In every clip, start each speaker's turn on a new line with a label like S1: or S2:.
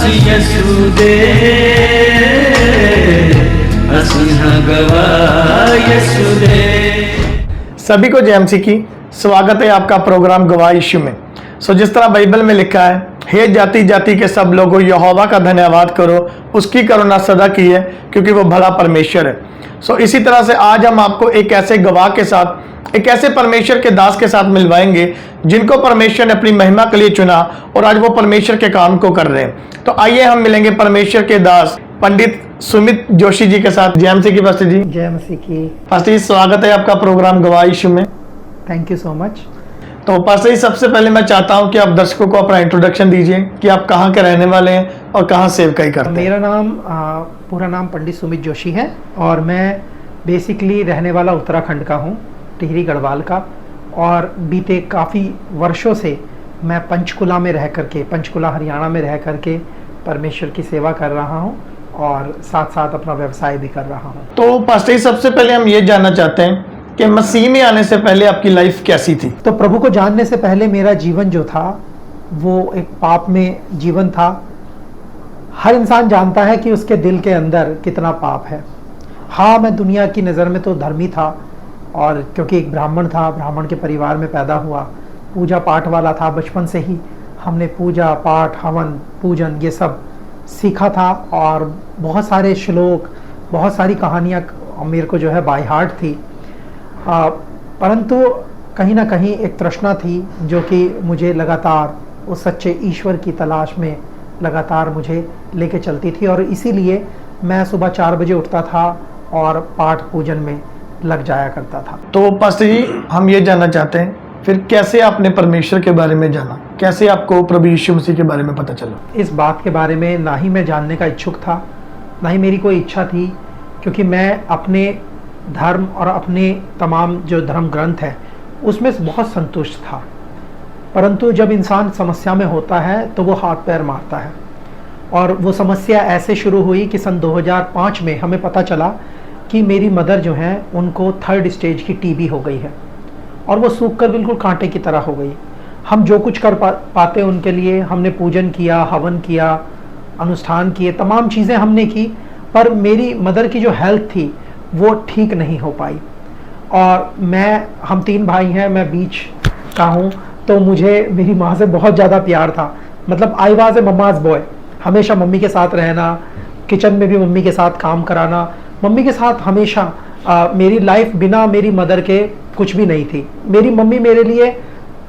S1: यसुदे गवा यसुदे।
S2: सभी को जय मसीह की स्वागत है आपका प्रोग्राम गवाह यीशु में। जिस तरह बाइबल में लिखा है, हे जाति जाति के सब लोगों यहोवा का धन्यवाद करो, उसकी करुणा सदा की है क्योंकि वो भला परमेश्वर है। इसी तरह से आज हम आपको एक ऐसे गवाह के साथ, एक ऐसे परमेश्वर के दास के साथ मिलवाएंगे जिनको परमेश्वर ने अपनी महिमा के लिए चुना और आज वो परमेश्वर के काम को कर रहे हैं। तो आइए हम मिलेंगे परमेश्वर के दास पंडित सुमित जोशी जी के साथ। जय मसीह की पास्टर जी।
S3: जय मसीह की।
S2: पास्टर जी स्वागत है आपका प्रोग्राम गवाह यीशु में।
S3: Thank you so much.
S2: तो पास्टर जी सबसे पहले मैं चाहता हूं कि आप दर्शकों को अपना इंट्रोडक्शन दीजिए कि आप कहां के रहने वाले हैं और कहां सेवकाई करते हैं।
S3: मेरा नाम पूरा नाम पंडित सुमित जोशी है और मैं बेसिकली रहने वाला उत्तराखंड का हूं, टिहरी गढ़वाल का। और बीते काफ़ी वर्षों से मैं पंचकुला में रह करके, पंचकुला हरियाणा में रह करके परमेश्वर की सेवा कर रहा हूं और साथ साथ अपना व्यवसाय भी कर रहा हूं।
S2: तो पास्टर जी सबसे पहले हम ये जानना चाहते हैं कि मसीह में आने से पहले आपकी लाइफ कैसी थी?
S3: तो प्रभु को जानने से पहले मेरा जीवन जो था वो एक पाप में जीवन था। हर इंसान जानता है कि उसके दिल के अंदर कितना पाप है। हाँ, मैं दुनिया की नज़र में तो धर्मी था और क्योंकि एक ब्राह्मण था, ब्राह्मण के परिवार में पैदा हुआ, पूजा पाठ वाला था। बचपन से ही हमने पूजा पाठ, हवन, पूजन ये सब सीखा था और बहुत सारे श्लोक, बहुत सारी कहानियाँ मेरे को जो है बाय हार्ट थी। परंतु कहीं ना कहीं एक तृष्णा थी जो कि मुझे लगातार उस सच्चे ईश्वर की तलाश में लगातार मुझे लेके चलती थी और इसीलिए मैं सुबह 4 बजे उठता था और पाठ पूजन में लग जाया करता था।
S2: तो पास्टर जी हम ये जानना चाहते हैं फिर कैसे आपने परमेश्वर के बारे में जाना, कैसे आपको प्रभु यीशु मसीह के बारे में पता चला?
S3: इस बात के बारे में ना ही मैं जानने का इच्छुक था, ना ही मेरी कोई इच्छा थी, क्योंकि मैं अपने धर्म और अपने तमाम जो धर्म ग्रंथ है उसमें बहुत संतुष्ट था। परंतु जब इंसान समस्या में होता है तो वो हाथ पैर मारता है और वो समस्या ऐसे शुरू हुई कि सन 2005 में हमें पता चला कि मेरी मदर जो है उनको 3rd स्टेज की टीबी हो गई है और वो सूख कर बिल्कुल कांटे की तरह हो गई। हम जो कुछ कर पाते उनके लिए हमने पूजन किया, हवन किया, अनुष्ठान किए, तमाम चीज़ें हमने की, पर मेरी मदर की जो हेल्थ थी वो ठीक नहीं हो पाई। और हम 3 भाई हैं, मैं बीच का हूँ, तो मुझे मेरी माँ से बहुत ज़्यादा प्यार था। मतलब I was a mama's boy, हमेशा मम्मी के साथ रहना, किचन में भी मम्मी के साथ काम कराना, मम्मी के साथ हमेशा। मेरी लाइफ बिना मेरी मदर के कुछ भी नहीं थी। मेरी मम्मी मेरे लिए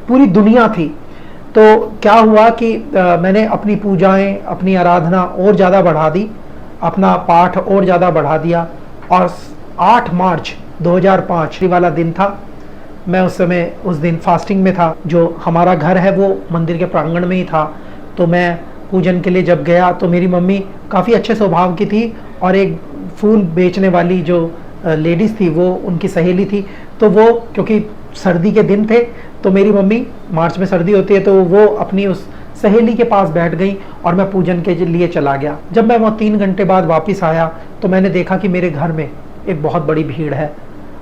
S3: पूरी दुनिया थी। तो क्या हुआ कि मैंने अपनी पूजाएं, अपनी आराधना और ज़्यादा बढ़ा दी, अपना पाठ और ज़्यादा बढ़ा दिया। और 8 मार्च 2005 वाला दिन था, मैं उस दिन फास्टिंग में था। जो हमारा घर है वो मंदिर के प्रांगण में ही था। तो मैं पूजन के लिए जब गया तो मेरी मम्मी काफ़ी अच्छे स्वभाव की थी और एक फूल बेचने वाली जो लेडीज़ थी वो उनकी सहेली थी। तो वो क्योंकि सर्दी के दिन थे तो मेरी मम्मी, मार्च में सर्दी होती है, तो वो अपनी उस सहेली के पास बैठ गई और मैं पूजन के लिए चला गया। जब मैं वो 3 घंटे बाद वापस आया तो मैंने देखा कि मेरे घर में एक बहुत बड़ी भीड़ है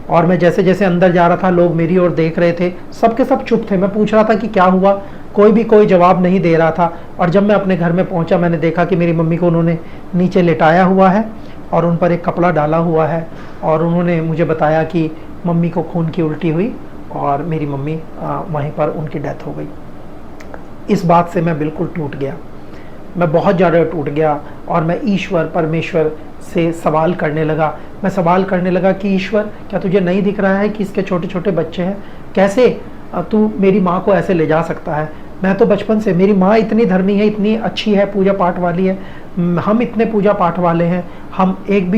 S3: और मैं जैसे जैसे अंदर जा रहा था लोग मेरी ओर देख रहे थे, सबके सब चुप थे। मैं पूछ रहा था कि क्या हुआ, कोई जवाब नहीं दे रहा था। और जब मैं अपने घर में पहुंचा मैंने देखा कि मेरी मम्मी को उन्होंने नीचे लेटाया हुआ है और उन पर एक कपड़ा डाला हुआ है और उन्होंने मुझे बताया कि मम्मी को खून की उल्टी हुई और मेरी मम्मी वहीं पर उनकी डेथ हो गई। इस बात से मैं बिल्कुल टूट गया, मैं बहुत ज़्यादा टूट गया और मैं ईश्वर परमेश्वर से सवाल करने लगा। मैं सवाल करने लगा कि ईश्वर, क्या तुझे नहीं दिख रहा है कि इसके छोटे छोटे बच्चे हैं? कैसे तू मेरी माँ को ऐसे ले जा सकता है? मैं तो बचपन से, मेरी माँ इतनी धर्मी है, इतनी अच्छी है, पूजा पाठ वाली है, हम इतने पूजा पाठ वाले हैं, हम एक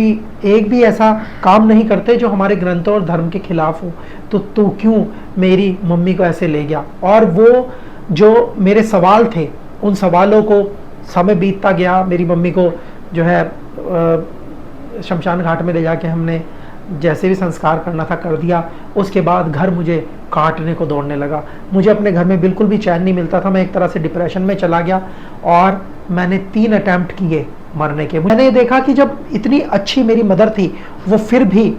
S3: भी ऐसा काम नहीं करते जो हमारे ग्रंथों और धर्म के खिलाफ हो, तो तू क्यों मेरी मम्मी को ऐसे ले गया? और वो जो मेरे सवाल थे उन सवालों को समय बीतता गया। मेरी मम्मी को जो है शमशान घाट में ले जाके हमने जैसे भी संस्कार करना था कर दिया। उसके बाद घर मुझे काटने को दौड़ने लगा, मुझे अपने घर में बिल्कुल भी चैन नहीं मिलता था। मैं एक तरह से डिप्रेशन में चला गया और मैंने 3 अटैम्प्ट किए मरने के। मैंने देखा कि जब इतनी अच्छी मेरी मदर थी वो फिर भी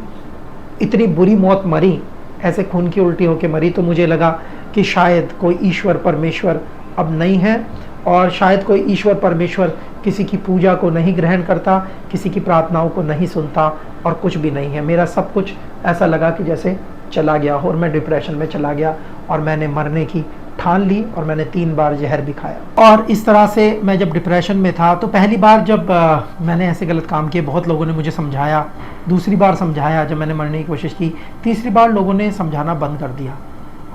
S3: इतनी बुरी मौत मरी, ऐसे खून की उल्टी होकर मरी, तो मुझे लगा कि शायद कोई ईश्वर परमेश्वर अब नहीं है और शायद कोई ईश्वर परमेश्वर किसी की पूजा को नहीं ग्रहण करता, किसी की प्रार्थनाओं को नहीं सुनता और कुछ भी नहीं है। मेरा सब कुछ ऐसा लगा कि जैसे चला गया हो और मैं डिप्रेशन में चला गया और मैंने मरने की ठान ली और मैंने 3 बार जहर भी खाया। और इस तरह से मैं जब डिप्रेशन में था तो पहली बार जब मैंने ऐसे गलत काम किए, बहुत लोगों ने मुझे समझाया, दूसरी बार समझाया जब मैंने मरने की कोशिश की, तीसरी बार लोगों ने समझाना बंद कर दिया।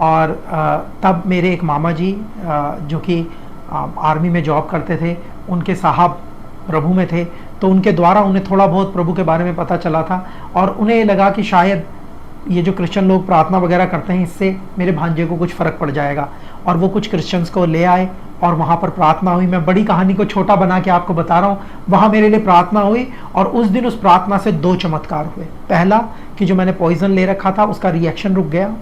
S3: और तब मेरे एक मामा जी जो कि आर्मी में जॉब करते थे, उनके साहब प्रभु में थे, तो उनके द्वारा उन्हें थोड़ा बहुत प्रभु के बारे में पता चला था और उन्हें ये लगा कि शायद ये जो क्रिश्चियन लोग प्रार्थना वगैरह करते हैं इससे मेरे भांजे को कुछ फ़र्क पड़ जाएगा। और वो कुछ क्रिश्चियंस को ले आए और वहाँ पर प्रार्थना हुई। मैं बड़ी कहानी को छोटा बना के आपको बता रहा हूँ। वहाँ मेरे लिए प्रार्थना हुई और उस दिन उस प्रार्थना से 2 चमत्कार हुए। पहला कि जो मैंने पॉइजन ले रखा था उसका रिएक्शन रुक गया।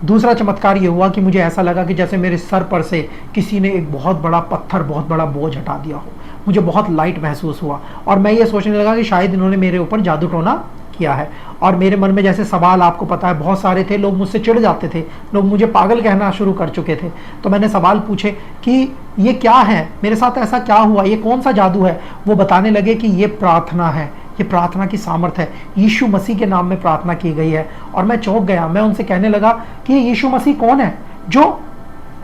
S3: दूसरा चमत्कार ये हुआ कि मुझे ऐसा लगा कि जैसे मेरे सर पर से किसी ने एक बहुत बड़ा पत्थर, बहुत बड़ा बोझ हटा दिया हो। मुझे बहुत लाइट महसूस हुआ और मैं ये सोचने लगा कि शायद इन्होंने मेरे ऊपर जादू टोना किया है। और मेरे मन में जैसे सवाल, आपको पता है बहुत सारे थे, लोग मुझसे चिढ़ जाते थे, लोग मुझे पागल कहना शुरू कर चुके थे। तो मैंने सवाल पूछे कि ये क्या है, मेरे साथ ऐसा क्या हुआ, ये कौन सा जादू है। वो बताने लगे कि ये प्रार्थना है, ये प्रार्थना की सामर्थ है, यीशु मसीह के नाम में प्रार्थना की गई है। और मैं चौंक गया। मैं उनसे कहने लगा कि ये यीशु मसीह कौन है जो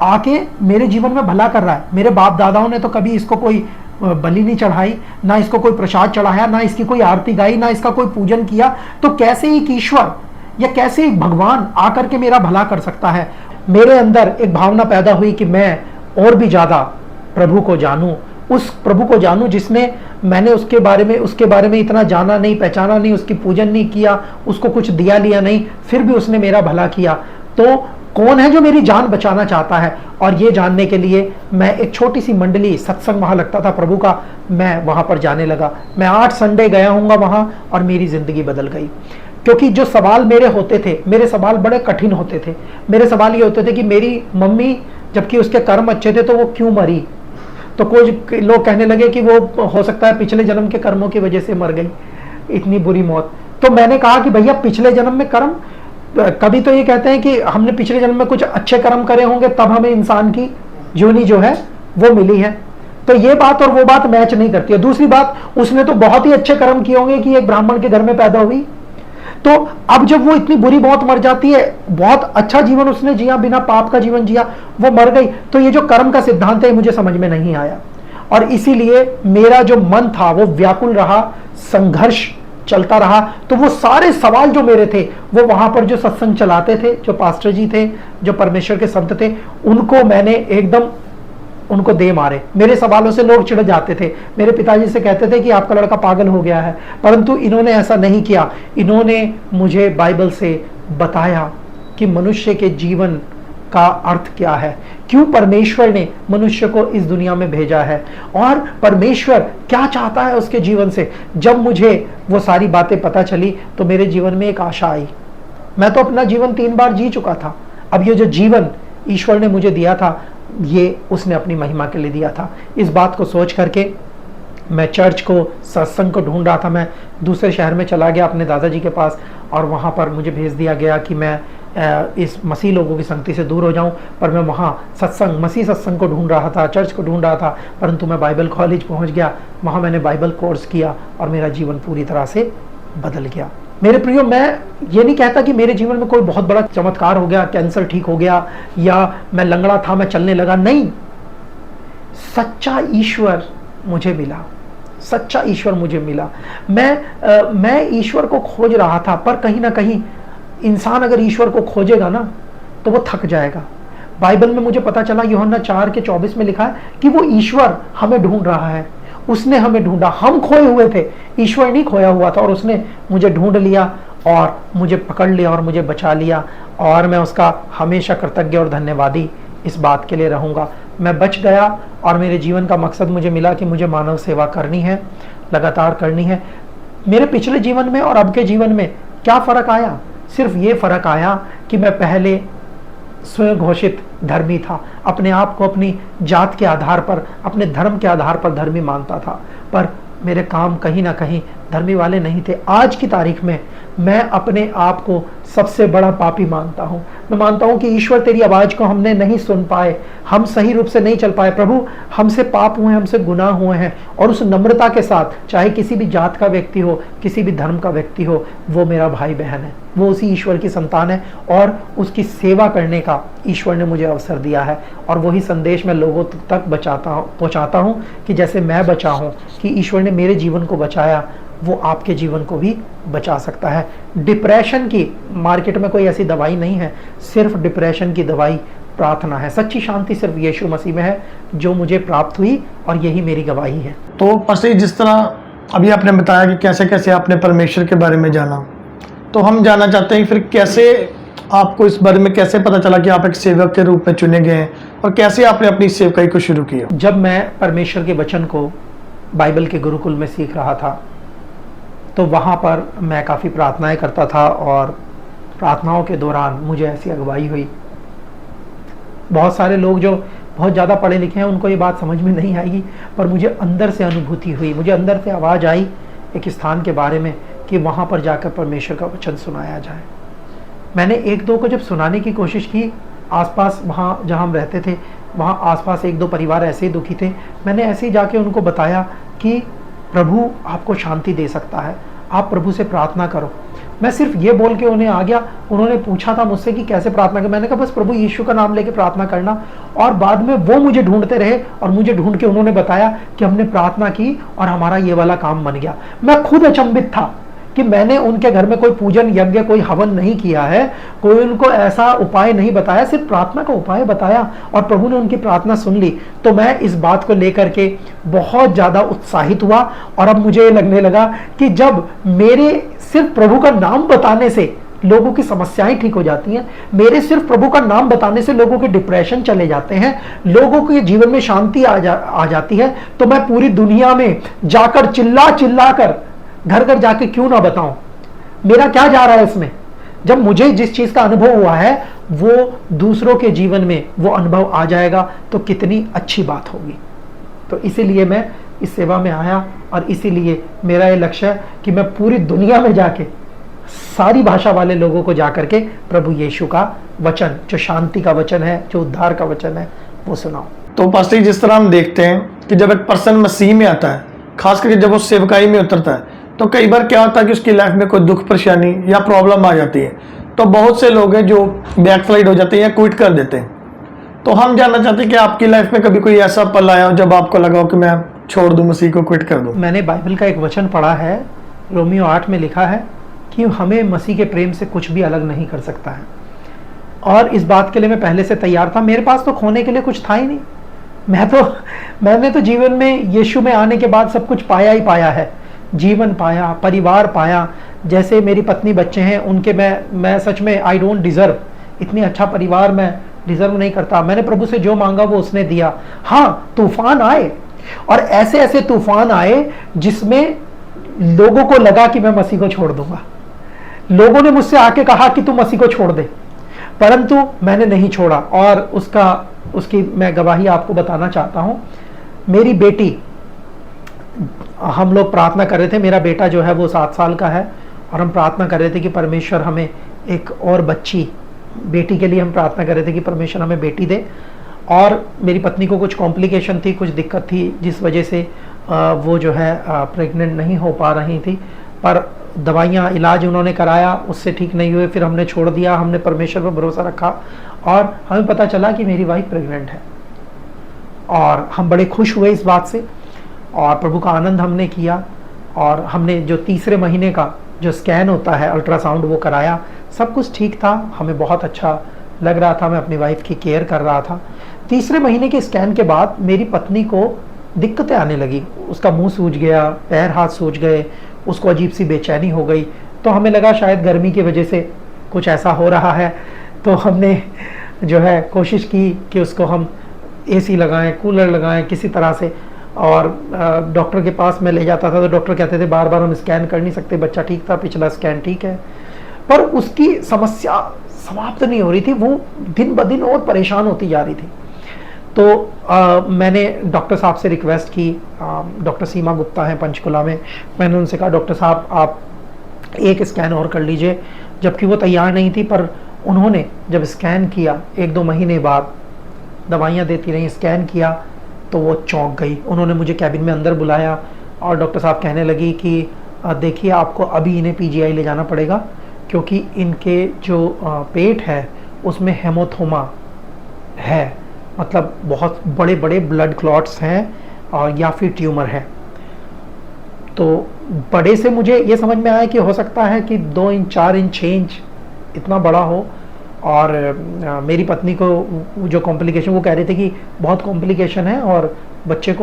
S3: आके मेरे जीवन में भला कर रहा है। मेरे बाप दादाओं ने तो कभी इसको कोई बलि नहीं चढ़ाई, ना इसको कोई प्रसाद चढ़ाया, ना इसकी कोई आरती गाई, ना इसका कोई पूजन किया। तो कैसे एक ईश्वर या कैसे एक भगवान आकर के मेरा भला कर सकता है। मेरे अंदर एक भावना पैदा हुई कि मैं और भी ज्यादा प्रभु को जानूं, उस प्रभु को जानूं जिसने, मैंने उसके बारे में इतना जाना नहीं, पहचाना नहीं, उसकी पूजन नहीं किया, उसको कुछ दिया लिया नहीं, फिर भी उसने मेरा भला किया। तो कौन है जो मेरी जान बचाना चाहता है। और ये जानने के लिए मैं एक छोटी सी मंडली, सत्संग वहाँ लगता था प्रभु का, मैं वहाँ पर जाने लगा। मैं 8 संडे गया हूँगा वहाँ और मेरी ज़िंदगी बदल गई। क्योंकि जो सवाल मेरे होते थे, मेरे सवाल बड़े कठिन होते थे। मेरे सवाल ये होते थे कि मेरी मम्मी, जबकि उसके कर्म अच्छे थे, तो वो क्यों मरी। तो कुछ लोग कहने लगे कि वो हो सकता है पिछले जन्म के कर्मों की वजह से मर गई, इतनी बुरी मौत। तो मैंने कहा कि भैया पिछले जन्म में कर्म, कभी तो ये कहते हैं कि हमने पिछले जन्म में कुछ अच्छे कर्म करे होंगे तब हमें इंसान की योनि जो है वो मिली है। तो ये बात और वो बात मैच नहीं करती है। दूसरी बात, उसने तो बहुत ही अच्छे कर्म किए होंगे कि एक ब्राह्मण के घर में पैदा हुई। तो अब जब वो इतनी बुरी मौत मर जाती है, बहुत अच्छा जीवन उसने जिया, बिना पाप का जीवन जिया, वो मर गई। तो ये जो कर्म का सिद्धांत है मुझे समझ में नहीं आया और इसीलिए मेरा जो मन था वो व्याकुल रहा, संघर्ष चलता रहा। तो वो सारे सवाल जो मेरे थे, वो वहां पर जो सत्संग चलाते थे, जो पास्टर जी थे, जो परमेश्वर के संत थे, उनको मैंने एकदम उनको दे मारे। मेरे सवालों से लोग चिढ़ जाते थे। मेरे पिताजी से कहते थे कि आपका लड़का पागल हो गया है, परंतु इन्होंने ऐसा नहीं किया। इन्होंने मुझे बाइबल से बताया कि मनुष्य के जीवन का अर्थ क्या है, क्यों परमेश्वर ने मनुष्य को इस दुनिया में भेजा है और परमेश्वर क्या चाहता है उसके जीवन से। जब मुझे वो सारी बातें पता चली तो मेरे जीवन में एक आशा आई। मैं तो अपना जीवन 3 बार जी चुका था। अब ये जो जीवन ईश्वर ने मुझे दिया था, ये उसने अपनी महिमा के लिए दिया था। इस बात को सोच करके मैं चर्च को, सत्संग को ढूंढ रहा था। मैं दूसरे शहर में चला गया अपने दादाजी के पास और वहाँ पर मुझे भेज दिया गया कि मैं इस मसीह लोगों की संगति से दूर हो जाऊं। पर मैं वहाँ सत्संग, मसीह सत्संग को ढूंढ रहा था, चर्च को ढूंढ रहा था, परंतु मैं बाइबल कॉलेज पहुँच गया। वहाँ मैंने बाइबल कोर्स किया और मेरा जीवन पूरी तरह से बदल गया। मेरे प्रियो, मैं ये नहीं कहता कि मेरे जीवन में कोई बहुत बड़ा चमत्कार हो गया, कैंसर ठीक हो गया या मैं लंगड़ा था मैं चलने लगा, नहीं। सच्चा ईश्वर मुझे मिला, सच्चा ईश्वर मुझे मिला। मैं ईश्वर को खोज रहा था, पर कहीं ना कहीं इंसान अगर ईश्वर को खोजेगा ना तो वो थक जाएगा। बाइबल में मुझे पता चला, यूहन्ना 4:24 में लिखा है कि वो ईश्वर हमें ढूंढ रहा है। उसने हमें ढूंढा, हम खोए हुए थे, ईश्वर नहीं खोया हुआ था, और उसने मुझे ढूंढ लिया और मुझे पकड़ लिया और मुझे बचा लिया। और मैं उसका हमेशा कृतज्ञ और धन्यवादी इस बात के लिए रहूँगा। मैं बच गया और मेरे जीवन का मकसद मुझे मिला कि मुझे मानव सेवा करनी है, लगातार करनी है। मेरे पिछले जीवन में और अब के जीवन में क्या फ़र्क आया? सिर्फ ये फ़र्क आया कि मैं पहले स्वयं घोषित धर्मी था, अपने आप को अपनी जात के आधार पर, अपने धर्म के आधार पर धर्मी मानता था, पर मेरे काम कहीं ना कहीं धर्मी वाले नहीं थे। आज की तारीख में मैं अपने आप को सबसे बड़ा पापी मानता हूँ। मैं मानता हूँ कि ईश्वर तेरी आवाज़ को हमने नहीं सुन पाए, हम सही रूप से नहीं चल पाए। प्रभु हमसे पाप हुए हैं, हमसे गुनाह हुए हैं, और उस नम्रता के साथ, चाहे किसी भी जात का व्यक्ति हो, किसी भी धर्म का व्यक्ति हो, वो मेरा भाई बहन है, वो उसी ईश्वर की संतान है, और उसकी सेवा करने का ईश्वर ने मुझे अवसर दिया है। और वही संदेश मैं लोगों तक पहुँचाता हूँ कि जैसे मैं बचा हूँ, कि ईश्वर ने मेरे जीवन को बचाया, वो आपके जीवन को भी बचा सकता है। डिप्रेशन की मार्केट में कोई ऐसी दवाई नहीं है, सिर्फ डिप्रेशन की दवाई प्रार्थना है। सच्ची शांति सिर्फ यीशु मसीह में है, जो मुझे प्राप्त हुई, और यही मेरी गवाही है।
S2: तो पसी जिस तरह अभी आपने बताया कि कैसे कैसे आपने परमेश्वर के बारे में जाना, तो हम जानना चाहते हैं फिर कैसे आपको इस बारे में कैसे पता चला कि आप एक सेवक के रूप में चुने गए हैं, और कैसे आपने अपनी सेवकाई को शुरू किया?
S3: जब मैं परमेश्वर के वचन को बाइबल के गुरुकुल में सीख रहा था, तो वहाँ पर मैं काफ़ी प्रार्थनाएं करता था, और प्रार्थनाओं के दौरान मुझे ऐसी अगुवाई हुई। बहुत सारे लोग जो बहुत ज़्यादा पढ़े लिखे हैं उनको ये बात समझ में नहीं आएगी, पर मुझे अंदर से अनुभूति हुई, मुझे अंदर से आवाज़ आई एक स्थान के बारे में कि वहाँ पर जाकर परमेश्वर का वचन सुनाया जाए। मैंने एक दो को जब सुनाने की कोशिश की, आसपास वहाँ जहाँ हम रहते थे, वहाँ आसपास एक दो परिवार ऐसे ही दुखी थे। मैंने ऐसे ही जाके उनको बताया कि प्रभु आपको शांति दे सकता है, आप प्रभु से प्रार्थना करो। मैं सिर्फ ये बोल के उन्हें आ गया। उन्होंने पूछा था मुझसे कि कैसे प्रार्थना करें। मैंने कहा बस प्रभु यीशु का नाम लेके प्रार्थना करना। और बाद में वो मुझे ढूंढते रहे, और मुझे ढूंढ के उन्होंने बताया कि हमने प्रार्थना की और हमारा ये वाला काम बन गया। मैं खुद अचंभित था कि मैंने उनके घर में कोई पूजन यज्ञ, कोई हवन नहीं किया है, कोई उनको ऐसा उपाय नहीं बताया, सिर्फ प्रार्थना का उपाय बताया, और प्रभु ने उनकी प्रार्थना सुन ली। तो मैं इस बात को लेकर के बहुत ज़्यादा उत्साहित हुआ, और अब मुझे लगने लगा कि जब मेरे सिर्फ प्रभु का नाम बताने से लोगों की समस्याएं ठीक हो जाती हैं, मेरे सिर्फ प्रभु का नाम बताने से लोगों के डिप्रेशन चले जाते हैं, लोगों के जीवन में शांति आ जाती है, तो मैं पूरी दुनिया में जाकर चिल्ला चिल्ला कर घर घर जाके क्यों ना बताऊं? मेरा क्या जा रहा है इसमें? जब मुझे जिस चीज का अनुभव हुआ है वो दूसरों के जीवन में वो अनुभव आ जाएगा तो कितनी अच्छी बात होगी। तो इसीलिए मैं इस सेवा में आया, और इसीलिए मेरा ये लक्ष्य है कि मैं पूरी दुनिया में जाके सारी भाषा वाले लोगों को जाकर के प्रभु यीशु का वचन, जो शांति का वचन है, जो उद्धार का वचन है, वो सुनाऊं।
S2: तो पास्टर जिस तरह हम देखते हैं कि जब एक पर्सन मसीह में आता है, खास करके जब वो सेवकाई में उतरता है, तो कई बार क्या होता है कि उसकी लाइफ में कोई दुख परेशानी या प्रॉब्लम आ जाती है, तो बहुत से लोग हैं जो बैकस्लाइड हो जाते हैं या क्विट कर देते हैं। तो हम जानना चाहते हैं कि आपकी लाइफ में कभी कोई ऐसा पल आया हो जब आपको लगा हो कि मैं छोड़ दूं, मसीह को क्विट कर दूं?
S3: मैंने बाइबल का एक वचन पढ़ा है, रोमियो 8 में लिखा है कि हमें मसीह के प्रेम से कुछ भी अलग नहीं कर सकता है। और इस बात के लिए मैं पहले से तैयार था। मेरे पास तो खोने के लिए कुछ था ही नहीं। मैंने तो जीवन में यीशु में आने के बाद सब कुछ पाया ही पाया है। जीवन पाया, परिवार पाया, जैसे मेरी पत्नी बच्चे हैं उनके मैं सच में आई डोंट डिजर्व, इतनी अच्छा परिवार मैं डिजर्व नहीं करता। मैंने प्रभु से जो मांगा वो उसने दिया। हाँ, तूफान आए, और ऐसे ऐसे तूफान आए जिसमें लोगों को लगा कि मैं मसीह को छोड़ दूंगा। लोगों ने मुझसे आके कहा कि तू मसीह को छोड़ दे, परंतु मैंने नहीं छोड़ा। और उसकी मैं गवाही आपको बताना चाहता हूँ। मेरी बेटी, हम लोग प्रार्थना कर रहे थे, मेरा बेटा जो है वो 7 साल का है, और हम प्रार्थना कर रहे थे कि परमेश्वर हमें एक और बेटी के लिए हम प्रार्थना कर रहे थे कि परमेश्वर हमें बेटी दे। और मेरी पत्नी को कुछ कॉम्प्लिकेशन थी, कुछ दिक्कत थी, जिस वजह से वो जो है प्रेग्नेंट नहीं हो पा रही थी। पर दवाइयाँ, इलाज उन्होंने कराया, उससे ठीक नहीं हुए, फिर हमने छोड़ दिया। हमने परमेश्वर पर भरोसा रखा, और हमें पता चला कि मेरी वाइफ प्रेग्नेंट है, और हम बड़े खुश हुए इस बात से, और प्रभु का आनंद हमने किया। और हमने जो 3रे महीने का जो स्कैन होता है, अल्ट्रासाउंड, वो कराया। सब कुछ ठीक था, हमें बहुत अच्छा लग रहा था, मैं अपनी वाइफ की केयर कर रहा था। 3रे महीने के स्कैन के बाद मेरी पत्नी को दिक्कतें आने लगी। उसका मुंह सूज गया, पैर हाथ सूज गए, उसको अजीब सी बेचैनी हो गई। तो हमें लगा शायद गर्मी की वजह से कुछ ऐसा हो रहा है। तो हमने जो है कोशिश की कि उसको हम AC लगाएं, कूलर लगाएं किसी तरह से। और डॉक्टर के पास मैं ले जाता था तो डॉक्टर कहते थे बार बार हम स्कैन कर नहीं सकते, बच्चा ठीक था, पिछला स्कैन ठीक है। पर उसकी समस्या समाप्त नहीं हो रही थी, वो दिन ब दिन और परेशान होती जा रही थी। तो मैंने डॉक्टर साहब से रिक्वेस्ट की, डॉक्टर सीमा गुप्ता हैं पंचकुला में। मैंने उनसे कहा डॉक्टर साहब आप एक स्कैन और कर लीजिए, जबकि वो तैयार नहीं थी। पर उन्होंने जब स्कैन किया 1-2 महीने बाद, दवाइयाँ देती रही, स्कैन किया, तो वो चौंक गई। उन्होंने मुझे कैबिन में अंदर बुलाया और डॉक्टर साहब कहने लगी कि देखिए आपको अभी इन्हें पीजीआई ले जाना पड़ेगा, क्योंकि इनके जो पेट है उसमें हेमोथोमा है, मतलब बहुत बड़े बड़े ब्लड क्लॉट्स हैं और या फिर ट्यूमर है। तो बड़े से मुझे ये समझ में आया कि हो सकता है कि 2 इंच 4 इंच 6 इंच इतना बड़ा हो। और मेरी पत्नी को जो कॉम्प्लिकेशन, वो कह रहे थे कि बहुत कॉम्प्लिकेशन है और बच्चे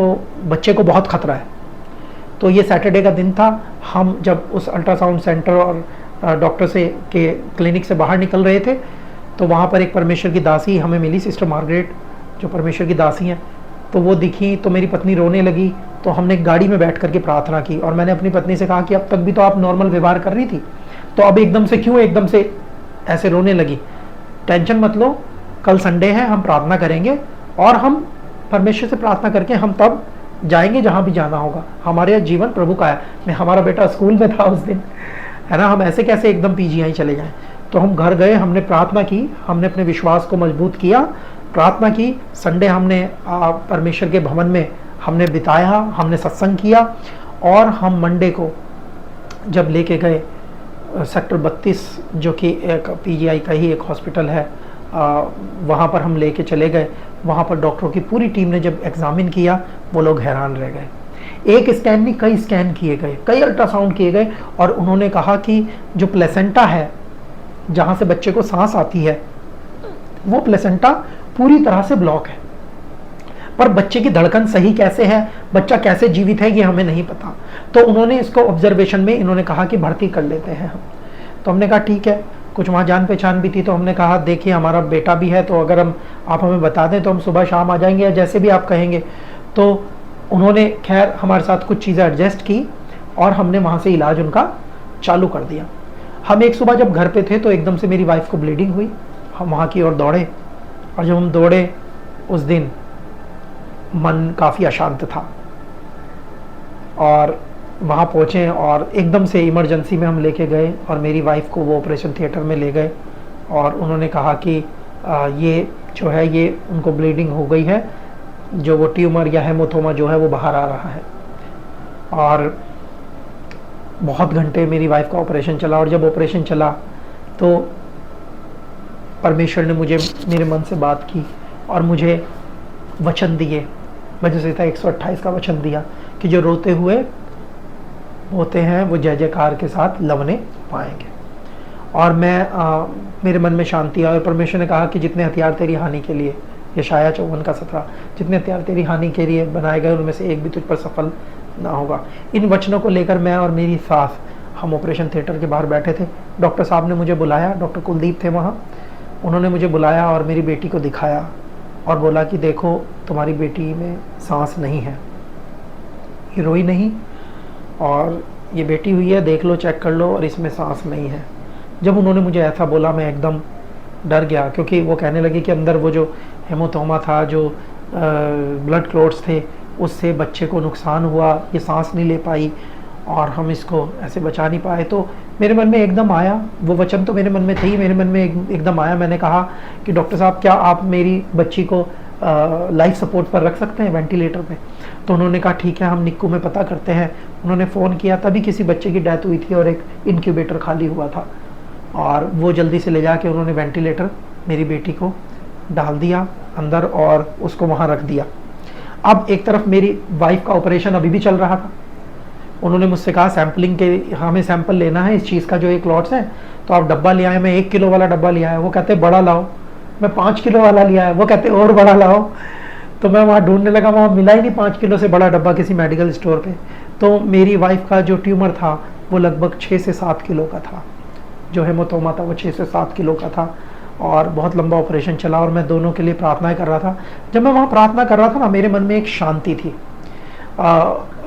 S3: को बहुत खतरा है। तो ये सैटरडे का दिन था। हम जब उस अल्ट्रासाउंड सेंटर और डॉक्टर से के क्लिनिक से बाहर निकल रहे थे, तो वहाँ पर एक परमेश्वर की दासी हमें मिली, सिस्टर मार्गरेट, जो परमेश्वर की दासी हैं। तो वो दिखी तो मेरी पत्नी रोने लगी। तो हमने गाड़ी में बैठ करके प्रार्थना की और मैंने अपनी पत्नी से कहा कि अब तक भी तो आप नॉर्मल व्यवहार कर रही थी, तो अब एकदम से क्यों एकदम से ऐसे रोने लगी? टेंशन मत लो, कल संडे है, हम प्रार्थना करेंगे और हम परमेश्वर से प्रार्थना करके हम तब जाएंगे जहाँ भी जाना होगा। हमारे जीवन प्रभु का है। मैं, हमारा बेटा स्कूल में था उस दिन, है ना, हम ऐसे कैसे एकदम पीजीआई चले जाएं? तो हम घर गए, हमने प्रार्थना की, हमने अपने विश्वास को मजबूत किया, प्रार्थना की। संडे हमने परमेश्वर के भवन में हमने बिताया, हमने सत्संग किया और हम मंडे को जब लेके गए सेक्टर 32, जो कि एक पीजीआई का ही एक हॉस्पिटल है, वहाँ पर हम लेके चले गए। वहाँ पर डॉक्टरों की पूरी टीम ने जब एग्जामिन किया, वो लोग हैरान रह गए। एक स्कैन नहीं, कई स्कैन किए गए, कई अल्ट्रासाउंड किए गए और उन्होंने कहा कि जो प्लेसेंटा है, जहाँ से बच्चे को सांस आती है, वो प्लेसेंटा पूरी तरह से ब्लॉक है। पर बच्चे की धड़कन सही कैसे है, बच्चा कैसे जीवित है, ये हमें नहीं पता। तो उन्होंने इसको ऑब्जर्वेशन में इन्होंने कहा कि भर्ती कर लेते हैं हम। तो हमने कहा ठीक है, कुछ वहाँ जान पहचान भी थी। तो हमने कहा देखिए हमारा बेटा भी है, तो अगर आप हमें बता दें तो हम सुबह शाम आ जाएंगे या जैसे भी आप कहेंगे। तो उन्होंने खैर हमारे साथ कुछ चीज़ें एडजस्ट की और हमने वहाँ से इलाज उनका चालू कर दिया। हम एक सुबह जब घर पे थे तो एकदम से मेरी वाइफ को ब्लीडिंग हुई। हम वहाँ की ओर दौड़े और जब हम दौड़े उस दिन मन काफ़ी अशांत था और वहाँ पहुँचे और एकदम से इमरजेंसी में हम लेके गए और मेरी वाइफ को वो ऑपरेशन थिएटर में ले गए और उन्होंने कहा कि ये जो है ये उनको ब्लीडिंग हो गई है, जो वो ट्यूमर या हेमोथोमा जो है वो बाहर आ रहा है। और बहुत घंटे मेरी वाइफ का ऑपरेशन चला और जब ऑपरेशन चला तो परमेश्वर ने मुझे मेरे मन से बात की और मुझे वचन दिए। वजह 128 का वचन दिया कि जो रोते हुए होते हैं वो जय जयकार के साथ लवने पाएंगे। और मेरे मन में शांति आई और परमेश्वर ने कहा कि जितने हथियार तेरी हानि के लिए, यशाया 54:17, जितने हथियार तेरी हानि के लिए बनाए गए उनमें से एक भी तुझ पर सफल ना होगा। इन वचनों को लेकर मैं और मेरी सास हम ऑपरेशन थिएटर के बाहर बैठे थे। डॉक्टर साहब ने मुझे बुलाया, डॉक्टर कुलदीप थे वहाँ, उन्होंने मुझे बुलाया और मेरी बेटी को दिखाया और बोला कि देखो तुम्हारी बेटी में सांस नहीं है, ये रोई नहीं और ये बेटी हुई है, देख लो, चेक कर लो और इसमें सांस नहीं है। जब उन्होंने मुझे ऐसा बोला मैं एकदम डर गया, क्योंकि वो कहने लगे कि अंदर वो जो हेमोथोमा था, जो ब्लड क्लॉट्स थे, उससे बच्चे को नुकसान हुआ, ये सांस नहीं ले पाई और हम इसको ऐसे बचा नहीं पाए। तो मेरे मन में एकदम आया, वो वचन तो मेरे मन में थे ही, मेरे मन में एकदम आया। मैंने कहा कि डॉक्टर साहब क्या आप मेरी बच्ची को लाइफ सपोर्ट पर रख सकते हैं, वेंटिलेटर पे? तो उन्होंने कहा ठीक है, हम निक्कू में पता करते हैं। उन्होंने फ़ोन किया, तभी किसी बच्चे की डेथ हुई थी और एक इनक्यूबेटर खाली हुआ था और वो जल्दी से ले जाके उन्होंने वेंटिलेटर मेरी बेटी को डाल दिया अंदर और उसको वहाँ रख दिया। अब एक तरफ मेरी वाइफ का ऑपरेशन अभी भी चल रहा था। उन्होंने मुझसे कहा सैम्पलिंग के हमें सैंपल लेना है इस चीज़ का, जो एक क्लॉट्स है, तो आप डब्बा ले आए। मैं 1 किलो वाला डब्बा लिया है, वो कहते बड़ा लाओ। मैं 5 किलो वाला लिया है, वो कहते और बड़ा लाओ। तो मैं वहाँ ढूंढने लगा, वहाँ मिला ही नहीं 5 किलो से बड़ा डब्बा किसी मेडिकल स्टोर पे। तो मेरी वाइफ का जो ट्यूमर था वो लगभग 6 से 7 किलो का था, जो हेमोथोमा था वो 6 से 7 किलो का था और बहुत लंबा ऑपरेशन चला और मैं दोनों के लिए प्रार्थनाएं कर रहा था। जब मैं वहाँ प्रार्थना कर रहा था ना, मेरे मन में एक शांति थी।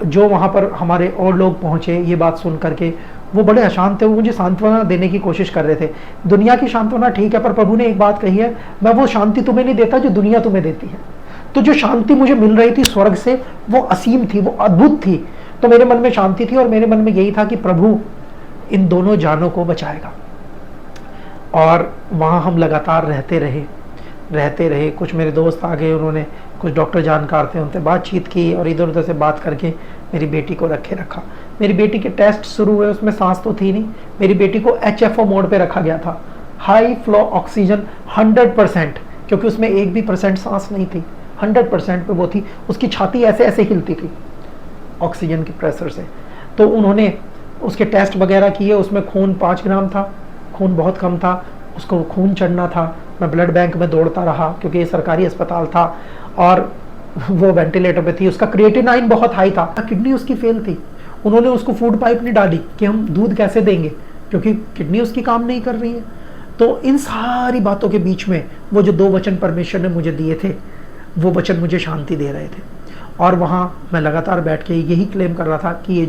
S3: जो वहाँ पर हमारे और लोग पहुँचे ये बात सुन करके, वो बड़े अशांत थे, वो मुझे सांत्वना देने की कोशिश कर रहे थे। दुनिया की सांत्वना ठीक है, पर प्रभु ने एक बात कही है, मैं वो शांति तुम्हें नहीं देता जो दुनिया तुम्हें देती है। तो जो शांति मुझे मिल रही थी स्वर्ग से, वो असीम थी, वो अद्भुत थी। तो मेरे मन में शांति थी और मेरे मन में यही था कि प्रभु इन दोनों जानों को बचाएगा। और वहाँ हम लगातार रहते रहे। कुछ मेरे दोस्त आ गए, उन्होंने कुछ डॉक्टर जानकार थे, उनसे बातचीत की और इधर उधर से बात करके मेरी बेटी को रखा। मेरी बेटी के टेस्ट शुरू हुए, उसमें सांस तो थी नहीं। मेरी बेटी को HFO मोड पे रखा गया था, हाई फ्लो ऑक्सीजन 100%, क्योंकि उसमें 1% सांस नहीं थी, 100% पे वो थी। उसकी छाती ऐसे ऐसे हिलती थी ऑक्सीजन के प्रेशर से। तो उन्होंने उसके टेस्ट वगैरह किए, उसमें खून 5 ग्राम था, खून बहुत कम था, उसको खून चढ़ना था। मैं ब्लड बैंक में दौड़ता रहा क्योंकि ये सरकारी अस्पताल था और वो वेंटिलेटर पे थी। उसका क्रिएटिनाइन बहुत हाई था, किडनी उसकी फेल थी। उन्होंने उसको फूड पाइप नहीं डाली कि हम दूध कैसे देंगे, क्योंकि किडनी उसकी काम नहीं कर रही है। तो इन सारी बातों के बीच में वो जो 2 वचन परमेश्वर ने मुझे दिए थे, वो वचन मुझे शांति दे रहे थे। और वहाँ मैं लगातार बैठ के यही क्लेम कर रहा था कि ये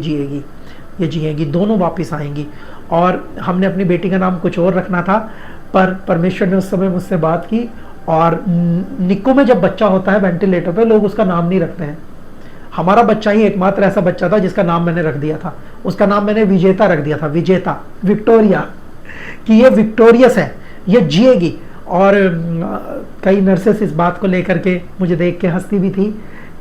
S3: जिएगी, दोनों वापस आएंगी। और हमने अपनी बेटी का नाम कुछ और रखना था, पर परमेश्वर ने उस समय मुझसे बात की। और निक्को में जब बच्चा होता है वेंटिलेटर पे, लोग उसका नाम नहीं रखते हैं। हमारा बच्चा ही एकमात्र ऐसा बच्चा था जिसका नाम मैंने रख दिया था। उसका नाम मैंने विजेता रख दिया था, विजेता, विक्टोरिया, कि ये विक्टोरियस है, ये जिएगी। और कई नर्सेस इस बात को लेकर के मुझे देख के हंसती भी थी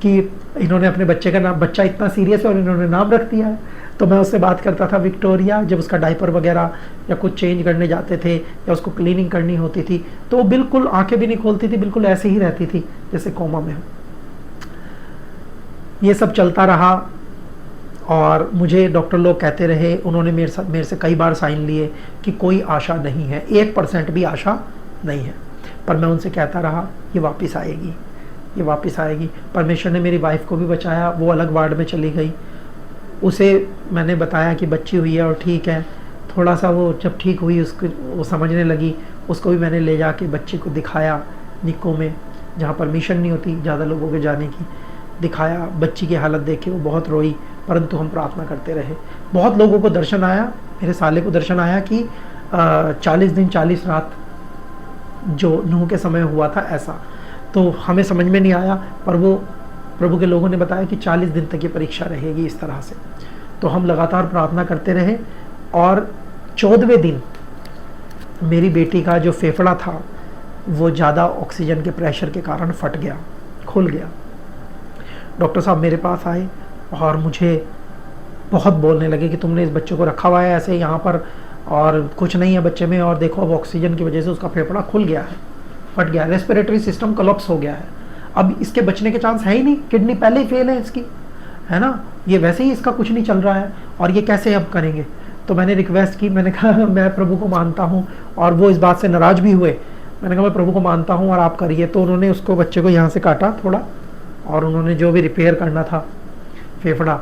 S3: कि इन्होंने अपने बच्चे का नाम, बच्चा इतना सीरियस है और इन्होंने नाम रख दिया है। तो मैं उससे बात करता था विक्टोरिया। जब उसका डायपर वगैरह या कुछ चेंज करने जाते थे या उसको क्लीनिंग करनी होती थी, तो वो बिल्कुल आंखें भी नहीं खोलती थी, बिल्कुल ऐसे ही रहती थी जैसे कोमा में हो। ये सब चलता रहा और मुझे डॉक्टर लोग कहते रहे, उन्होंने मेरे से कई बार साइन लिए कि कोई आशा नहीं है, 1% भी आशा नहीं है। पर मैं उनसे कहता रहा, ये वापस आएगी, ये वापस आएगी। परमेश्वर ने मेरी वाइफ को भी बचाया, वो अलग वार्ड में चली गई। उसे मैंने बताया कि बच्ची हुई है और ठीक है। थोड़ा सा वो जब ठीक हुई, उसको वो समझने लगी, उसको भी मैंने ले जाके बच्ची को दिखाया निक्को में, जहाँ परमिशन नहीं होती ज़्यादा लोगों के जाने की। दिखाया, बच्ची की हालत देख के वो बहुत रोई, परंतु हम प्रार्थना करते रहे। बहुत लोगों को दर्शन आया, मेरे साले को दर्शन आया कि 40 दिन 40 रात जो नूह के समय हुआ था ऐसा। तो हमें समझ में नहीं आया, पर वो प्रभु के लोगों ने बताया कि 40 दिन तक ये परीक्षा रहेगी इस तरह से। तो हम लगातार प्रार्थना करते रहे और 14वें दिन मेरी बेटी का जो फेफड़ा था वो ज़्यादा ऑक्सीजन के प्रेशर के कारण फट गया, खुल गया। डॉक्टर साहब मेरे पास आए और मुझे बहुत बोलने लगे कि तुमने इस बच्चे को रखा हुआ है ऐसे यहाँ पर और कुछ नहीं है बच्चे में, और देखो अब ऑक्सीजन की वजह से उसका फेफड़ा खुल गया है, फट गया, रेस्पिरेटरी सिस्टम कोलैप्स हो गया है, अब इसके बचने के चांस है ही नहीं, किडनी पहले ही फेल है इसकी, है ना, ये वैसे ही इसका कुछ नहीं चल रहा है और ये कैसे अब करेंगे। तो मैंने रिक्वेस्ट की, मैंने कहा मैं प्रभु को मानता हूँ, और वो इस बात से नाराज़ भी हुए। मैंने कहा मैं प्रभु को मानता हूँ और आप करिए। तो उन्होंने उसको बच्चे को यहाँ से काटा थोड़ा, और उन्होंने जो भी रिपेयर करना था फेफड़ा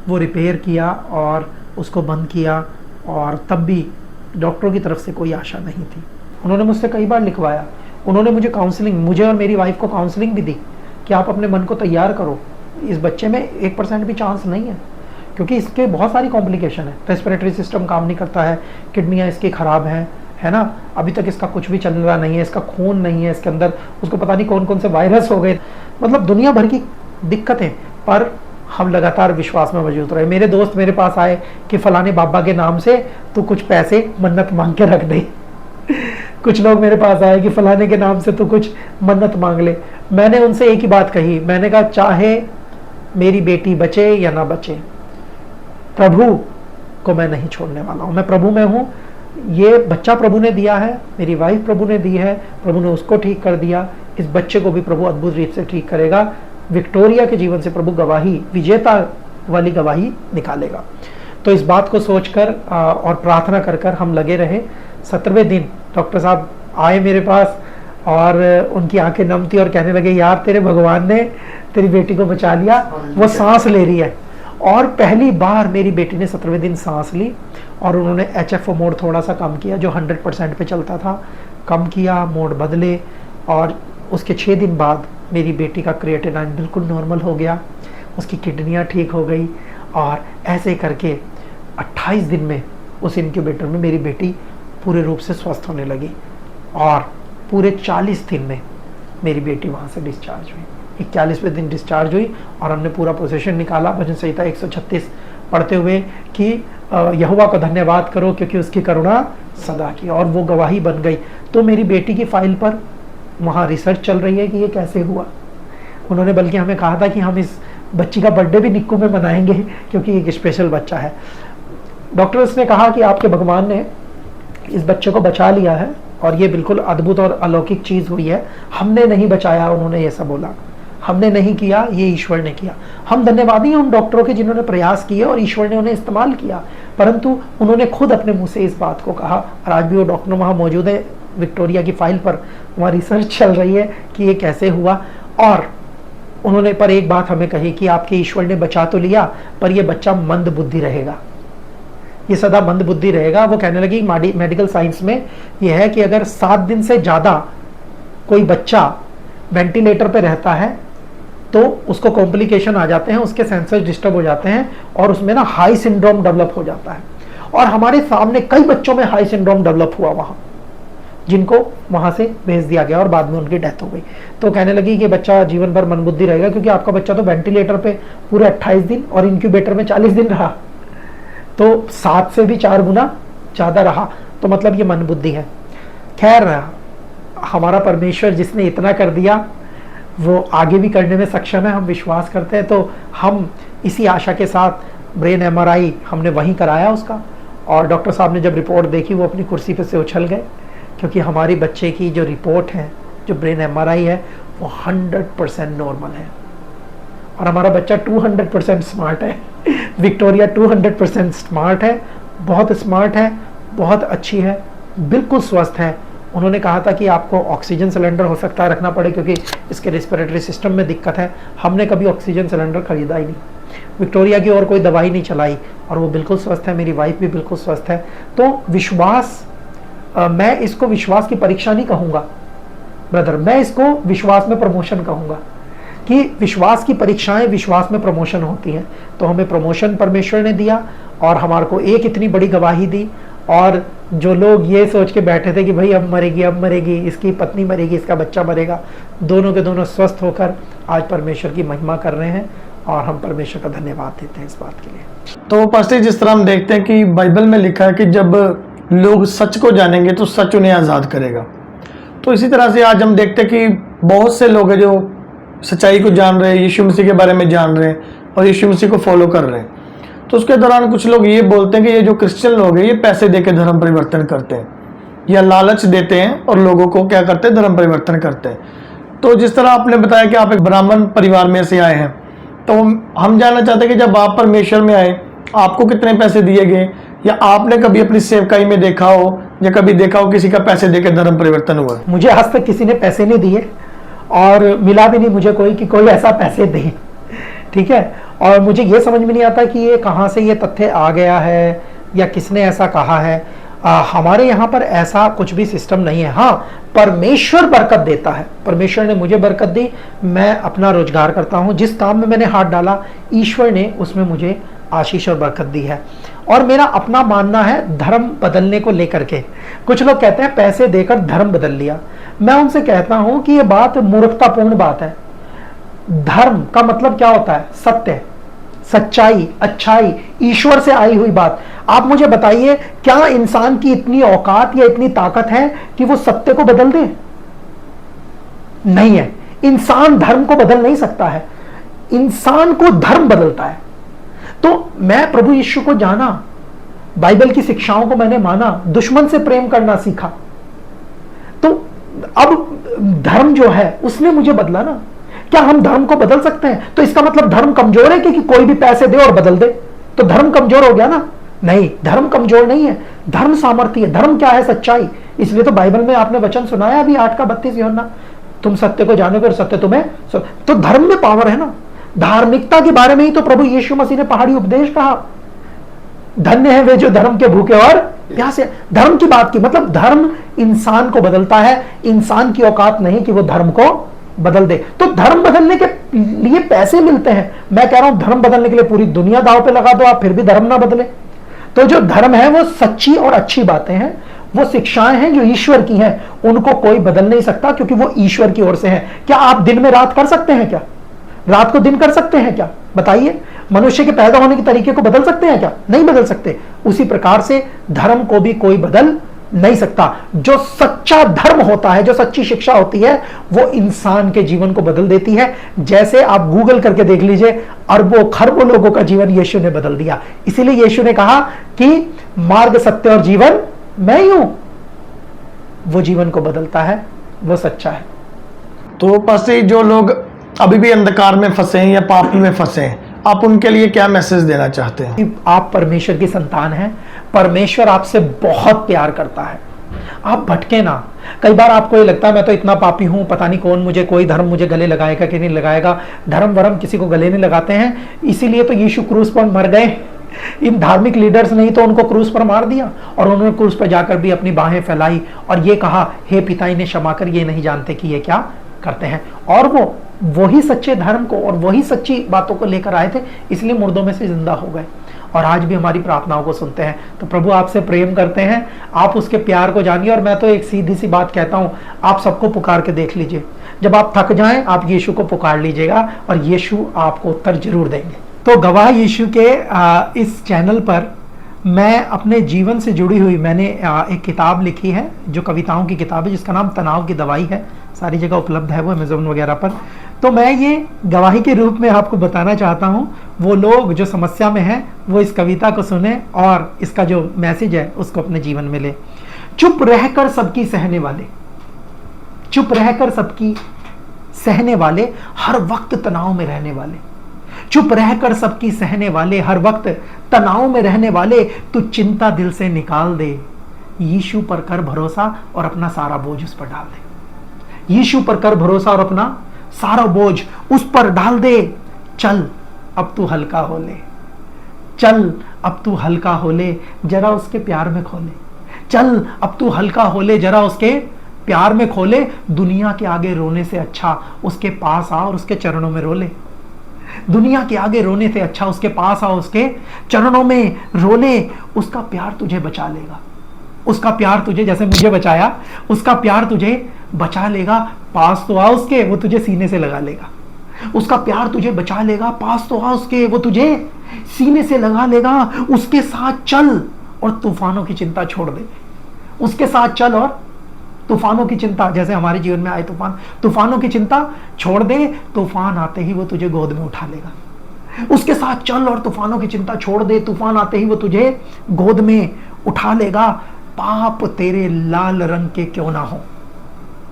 S3: वो रिपेयर किया और उसको बंद किया। और तब भी डॉक्टरों की तरफ से कोई आशा नहीं थी। उन्होंने मुझसे कई बार लिखवाया, उन्होंने मुझे काउंसलिंग, मुझे और मेरी वाइफ को काउंसलिंग भी दी कि आप अपने मन को तैयार करो, इस बच्चे में 1% भी चांस नहीं है, क्योंकि इसके बहुत सारी कॉम्प्लिकेशन है। रेस्पिरेटरी सिस्टम काम नहीं करता है, किडनियाँ इसकी ख़राब हैं, है ना, अभी तक इसका कुछ भी चल रहा नहीं है, इसका खून नहीं है इसके अंदर, उसको पता नहीं कौन कौन से वायरस हो गए, मतलब दुनिया भर की दिक्कतें। पर हम लगातार विश्वास में मौजूद रहे। मेरे दोस्त मेरे पास आए कि फलाने बाबा के नाम से तू कुछ पैसे मन्नत मांग के रख दे। कुछ लोग मेरे पास आए कि फलाने के नाम से तू कुछ मन्नत मांग ले। मैंने उनसे एक ही बात कही, मैंने कहा चाहे मेरी बेटी बचे या ना बचे, प्रभु को मैं नहीं छोड़ने वाला हूँ, मैं प्रभु में हूँ। ये बच्चा प्रभु ने दिया है, मेरी वाइफ प्रभु ने दी है, प्रभु ने उसको ठीक कर दिया, इस बच्चे को भी प्रभु अद्भुत रीत से ठीक करेगा। विक्टोरिया के जीवन से प्रभु गवाही, विजेता वाली गवाही निकालेगा। तो इस बात को सोचकर और प्रार्थना कर कर हम लगे रहे। 17वें दिन डॉक्टर साहब आए मेरे पास और उनकी आंखें नम थी और कहने लगे यार तेरे भगवान ने तेरी बेटी को बचा लिया, वो सांस ले रही है। और पहली बार मेरी बेटी ने 17वें दिन सांस ली और उन्होंने HFO मोड थोड़ा सा कम किया, जो 100% पे चलता था, कम किया, मोड बदले। और उसके 6 दिन बाद मेरी बेटी का क्रिएटिनाइन बिल्कुल नॉर्मल हो गया, उसकी किडनियाँ ठीक हो गई। और ऐसे करके 28 दिन में उस इनक्यूबेटर में मेरी बेटी पूरे रूप से स्वस्थ होने लगी और पूरे 40 दिन में मेरी बेटी वहाँ से डिस्चार्ज हुई। 41वें दिन डिस्चार्ज हुई और हमने पूरा प्रोसेशन निकाला, भजन संहिता 136 पढ़ते हुए कि यहोवा का धन्यवाद करो क्योंकि उसकी करुणा सदा की, और वो गवाही बन गई। तो मेरी बेटी की फाइल पर वहाँ रिसर्च चल रही है कि ये कैसे हुआ। उन्होंने बल्कि हमें कहा था कि हम इस बच्ची का बर्थडे भी निक्कू में मनाएंगे क्योंकि एक स्पेशल बच्चा है। डॉक्टर्स ने कहा कि आपके भगवान ने इस बच्चे को बचा लिया है और ये बिल्कुल अद्भुत और अलौकिक चीज़ हुई है। हमने नहीं बचाया, उन्होंने ये सब बोला, हमने नहीं किया, ये ईश्वर ने किया। हम धन्यवादी हैं उन डॉक्टरों के जिन्होंने प्रयास किए और ईश्वर ने उन्हें इस्तेमाल किया, परंतु उन्होंने खुद अपने मुंह से इस बात को कहा। और आज भी वो डॉक्टर वहाँ मौजूद है, विक्टोरिया की फाइल पर वहाँ रिसर्च चल रही है कि ये कैसे हुआ। और उन्होंने पर एक बात हमें कही कि आपके ईश्वर ने बचा तो लिया, पर ये बच्चा मंद बुद्धि रहेगा, ये सदा मंद बुद्धि रहेगा। वो कहने लगी मेडिकल साइंस में ये है कि अगर 7 दिन से ज़्यादा कोई बच्चा वेंटिलेटर पे रहता है तो उसको कॉम्प्लिकेशन आ जाते हैं, उसके सेंसर्स डिस्टर्ब हो जाते हैं और उसमें ना हाई सिंड्रोम डेवलप हो जाता है। और हमारे सामने कई बच्चों में हाई सिंड्रोम डेवलप हुआ वहाँ, जिनको वहाँ से भेज दिया गया और बाद में उनकी डेथ हो गई। तो कहने लगी कि बच्चा जीवन भर मंदबुद्धि रहेगा, क्योंकि आपका बच्चा तो वेंटिलेटर पे पूरे 28 दिन और इंक्यूबेटर में 40 दिन रहा, तो 7 से भी 4 गुना ज़्यादा रहा, तो मतलब ये मंदबुद्धि है। खैर, हमारा परमेश्वर जिसने इतना कर दिया वो आगे भी करने में सक्षम है, हम विश्वास करते हैं। तो हम इसी आशा के साथ ब्रेन MRI हमने वहीं कराया उसका, और डॉक्टर साहब ने जब रिपोर्ट देखी वो अपनी कुर्सी पे से उछल गए, क्योंकि हमारी बच्चे की जो रिपोर्ट है, जो ब्रेन MRI है, वो 100% नॉर्मल है और हमारा बच्चा 200% स्मार्ट है। विक्टोरिया 200% स्मार्ट है, बहुत स्मार्ट है, बहुत अच्छी है, बिल्कुल स्वस्थ है। उन्होंने कहा था कि आपको ऑक्सीजन सिलेंडर हो सकता है रखना पड़े क्योंकि इसके रेस्पिरेटरी सिस्टम में दिक्कत है। हमने कभी ऑक्सीजन सिलेंडर खरीदा ही नहीं, विक्टोरिया की और कोई दवाई नहीं चलाई, और वो बिल्कुल स्वस्थ है, मेरी वाइफ भी बिल्कुल स्वस्थ है। तो विश्वास, मैं इसको विश्वास की परीक्षा नहीं कहूँगा ब्रदर, मैं इसको विश्वास में प्रमोशन कहूँगा, कि विश्वास की परीक्षाएं विश्वास में प्रमोशन होती हैं। तो हमें प्रमोशन परमेश्वर ने दिया और हमारे को एक इतनी बड़ी गवाही दी। और जो लोग ये सोच के बैठे थे कि भाई अब मरेगी, इसकी पत्नी मरेगी, इसका बच्चा मरेगा, दोनों के दोनों स्वस्थ होकर आज परमेश्वर की महिमा कर रहे हैं, और हम परमेश्वर का धन्यवाद देते हैं इस बात के लिए।
S2: तो पास्टर, जिस तरह हम देखते हैं कि बाइबल में लिखा है कि जब लोग सच को जानेंगे तो सच उन्हें आज़ाद करेगा, तो इसी तरह से आज हम देखते हैं कि बहुत से लोग हैं जो सच्चाई को जान रहे हैं, यीशु मसीह के बारे में जान रहे हैं और यीशु मसीह को फॉलो कर रहे हैं। तो उसके दौरान कुछ लोग ये बोलते हैं कि ये जो क्रिश्चियन लोग हैं ये पैसे दे के धर्म परिवर्तन करते हैं या लालच देते हैं और लोगों को क्या करते हैं, धर्म परिवर्तन करते हैं। तो जिस तरह आपने बताया कि आप एक ब्राह्मण परिवार में से आए हैं, तो हम जानना चाहते हैं कि जब आप परमेश्वर में आए आपको कितने पैसे दिए गए, या आपने कभी अपनी सेवकाई में देखा हो या कभी देखा हो किसी का पैसे देकर धर्म परिवर्तन हुआ?
S3: मुझे आज तक किसी ने पैसे नहीं दिए और मिला भी नहीं मुझे कोई कि कोई ऐसा पैसे दे, ठीक है। और मुझे ये समझ में नहीं आता कि ये कहाँ से ये तथ्य आ गया है या किसने ऐसा कहा है। हमारे यहाँ पर ऐसा कुछ भी सिस्टम नहीं है। हाँ, परमेश्वर बरकत देता है, परमेश्वर ने मुझे बरकत दी, मैं अपना रोजगार करता हूँ, जिस काम में मैंने हाथ डाला ईश्वर ने उसमें मुझे आशीष और बरकत दी है। और मेरा अपना मानना है धर्म बदलने को लेकर के। कुछ लोग कहते हैं पैसे देकर धर्म बदल लिया, मैं उनसे कहता हूं कि यह बात मूर्खतापूर्ण बात है। धर्म का मतलब क्या होता है? सत्य, सच्चाई, अच्छाई, ईश्वर से आई हुई बात। आप मुझे बताइए, क्या इंसान की इतनी औकात या इतनी ताकत है कि वो सत्य को बदल दे? नहीं है। इंसान धर्म को बदल नहीं सकता है, इंसान को धर्म बदलता है। तो मैं प्रभु यीशु को जाना, बाइबल की शिक्षाओं को मैंने माना, दुश्मन से प्रेम करना सीखा, तो अब धर्म जो है उसने मुझे बदला ना। क्या हम धर्म को बदल सकते हैं? तो इसका मतलब धर्म कमजोर है कि कोई भी पैसे दे और बदल दे तो धर्म कमजोर हो गया ना? नहीं, धर्म कमजोर नहीं है, धर्म सामर्थ्य है। धर्म क्या है? सच्चाई। इसलिए तो बाइबल में आपने वचन सुनाया अभी 8:32 यूहन्ना, तुम सत्य को जानोगे और सत्य तुम्हें। तो धर्म में पावर है ना। धार्मिकता के बारे में ही तो प्रभु यीशु मसीह ने पहाड़ी उपदेश कहा, धन्य है वे जो धर्म के भूखे और प्यासे। धर्म की बात की, मतलब धर्म इंसान को बदलता है, इंसान की औकात नहीं कि वो धर्म को बदल दे। तो धर्म बदलने के लिए पैसे मिलते हैं। मैं कह रहा हूं धर्म बदलने के लिए पूरी दुनिया दांव पे लगा दो आप, फिर भी धर्म ना बदले। तो जो धर्म है वो सच्ची और अच्छी बातें हैं, वो शिक्षाएं हैं जो ईश्वर की हैं, उनको कोई बदल नहीं सकता क्योंकि वो ईश्वर की ओर से है। क्या आप दिन में रात कर सकते हैं? क्या रात को दिन कर सकते हैं? क्या बताइए। मनुष्य के पैदा होने के तरीके को बदल सकते हैं क्या? नहीं बदल सकते। उसी प्रकार से धर्म को भी कोई बदल नहीं सकता। जो सच्चा धर्म होता है, जो सच्ची शिक्षा होती है, वो इंसान के जीवन को बदल देती है। जैसे आप गूगल करके देख लीजिए, अरबों खरबों लोगों का जीवन यीशु ने बदल दिया। इसीलिए यीशु ने कहा कि मार्ग, सत्य और जीवन मैं ही हूं। वो जीवन को बदलता है, वो सच्चा है।
S2: तो पसी जो लोग अभी भी अंधकार में फंसे हैं या पाप में फंसे हैं, आप उनके लिए क्या मैसेज देना चाहते हैं?
S3: कि आप परमेश्वर की संतान हैं, परमेश्वर आपसे बहुत प्यार करता है। आप भटके ना। कई बार आपको ये लगता है मैं तो इतना पापी हूं, पता नहीं कौन मुझे, कोई धर्म मुझे गले लगाएगा कि नहीं लगाएगा। धर्म वरम किसी को गले नहीं लगाते हैं, इसीलिए तो यीशु क्रूस पर मर गए। इन धार्मिक लीडर्स नहीं तो उनको क्रूस पर मार दिया, और उन्होंने क्रूस पर जाकर भी अपनी बाहें फैलाई और ये कहा, हे पिता इन्हें क्षमा कर, ये नहीं जानते कि ये क्या करते हैं। और वो वही सच्चे धर्म को और वही सच्ची बातों को लेकर आए थे, इसलिए मुर्दों में से जिंदा हो गए और आज भी हमारी प्रार्थनाओं को सुनते हैं। तो प्रभु आपसे प्रेम करते हैं, आप उसके प्यार को जानिए। और मैं तो एक सीधी सी बात कहता हूं, आप सबको पुकार के देख लीजिए। जब आप थक जाएं, आप यीशु को पुकार लीजिएगा और यीशु आपको उत्तर जरूर देंगे। तो गवाह यीशु के इस चैनल पर मैं अपने जीवन से जुड़ी हुई मैंने एक किताब लिखी है, जो कविताओं की किताब है, जिसका नाम तनाव की दवाई है। सारी जगह उपलब्ध है वो, अमेज़न वगैरह पर। तो मैं ये गवाही के रूप में आपको बताना चाहता हूँ, वो लोग जो समस्या में हैं वो इस कविता को सुने और इसका जो मैसेज है उसको अपने जीवन में ले। चुप रहकर सबकी सहने वाले, चुप रहकर सबकी सहने वाले, हर वक्त तनाव में रहने वाले, चुप रहकर सबकी सहने वाले, हर वक्त तनाव में रहने वाले, तू चिंता दिल से निकाल दे, यीशु पर कर भरोसा और अपना सारा बोझ उस पर डाल दे। यीशु पर कर भरोसा और अपना सारा बोझ उस पर डाल दे। चल अब तू हल्का हो ले, चल अब तू हल्का हो ले, जरा उसके प्यार में खोले। चल अब तू हल्का हो ले, जरा उसके प्यार में खोले। दुनिया के आगे रोने से अच्छा उसके पास आ और उसके चरणों में रो ले। दुनिया के आगे रोने से अच्छा उसके पास आ, उसके चरणों में रो ले। उसका प्यार तुझे बचा लेगा, उसका प्यार तुझे, जैसे मुझे बचाया, उसका प्यार तुझे बचा लेगा। पास तो आ उसके, वो तुझे सीने से लगा लेगा। उसका प्यार तुझे बचा लेगा, पास तो आ उसके, वो तुझे सीने से लगा लेगा। उसके साथ चल और तूफानों की चिंता छोड़ दे। उसके साथ चल और तूफानों की चिंता, जैसे हमारे जीवन में आए तूफान, तूफानों की चिंता छोड़ दे। तूफान आते ही वो तुझे गोद में उठा लेगा। उसके साथ चल और तूफानों की चिंता छोड़ दे। तूफान आते ही वो तुझे गोद में उठा लेगा। पाप तेरे लाल रंग के क्यों ना हो,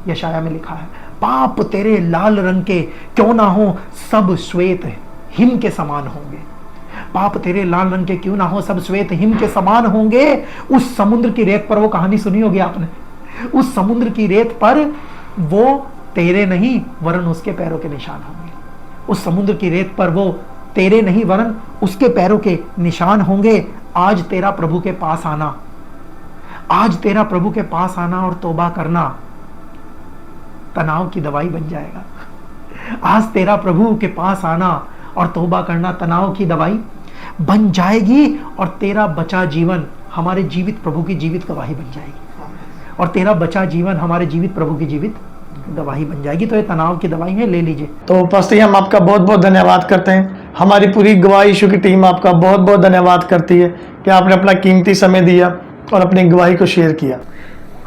S3: यशाया में लिखा है, पाप तेरे लाल रंग के क्यों ना हो, सब श्वेत हिम के समान होंगे। पाप तेरे लाल रंग के क्यों ना हो, सब श्वेत हिम के समान होंगे। उस समुद्र की रेत पर, वो कहानी सुनी होगी आपने, उस समुद्र की रेत पर वो तेरे नहीं वरन उसके पैरों के निशान होंगे। उस समुद्र की रेत पर वो तेरे नहीं वरन उसके पैरों के निशान होंगे। आज तेरा प्रभु के पास आना, आज तेरा प्रभु के पास आना और तौबा करना तनाव की दवाई बन जाएगा। आज तेरा प्रभु के पास आना और तौबा करना तनाव की दवाई बन जाएगी। और तेरा बचा जीवन हमारे जीवित प्रभु की जीवित गवाही बन जाएगी। और तेरा बचा जीवन हमारे जीवित प्रभु की जीवित गवाही बन जाएगी। तो ये तनाव की दवाई है, ले लीजिए।
S2: तो पस्ती हम आपका बहुत बहुत धन्यवाद करते हैं। हमारी पूरी गवाह यीशु की टीम आपका बहुत बहुत धन्यवाद करती है कि आपने अपना कीमती समय दिया और अपनी गवाही को शेयर किया।